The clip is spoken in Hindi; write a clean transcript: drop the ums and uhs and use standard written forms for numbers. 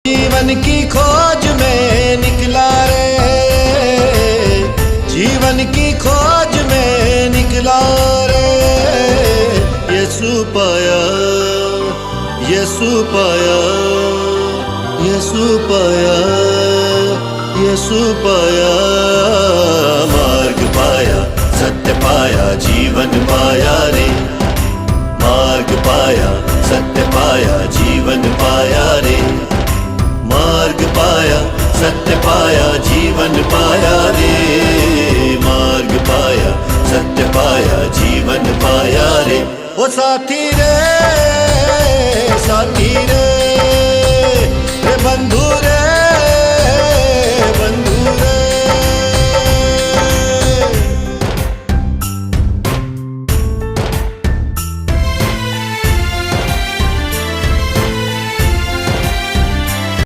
जीवन की खोज में निकला रे, जीवन की खोज में निकला रे। यीशु पाया, यीशु पाया, यीशु पाया, यीशु पाया। मार्ग पाया, सत्य पाया, जीवन पाया रे। मार्ग पाया, सत्य पाया, जीवन पाया रे। मार्ग पाया, सत्य पाया, जीवन पाया रे। मार्ग पाया, सत्य पाया, जीवन पाया रे। ओ साथी रे, साथी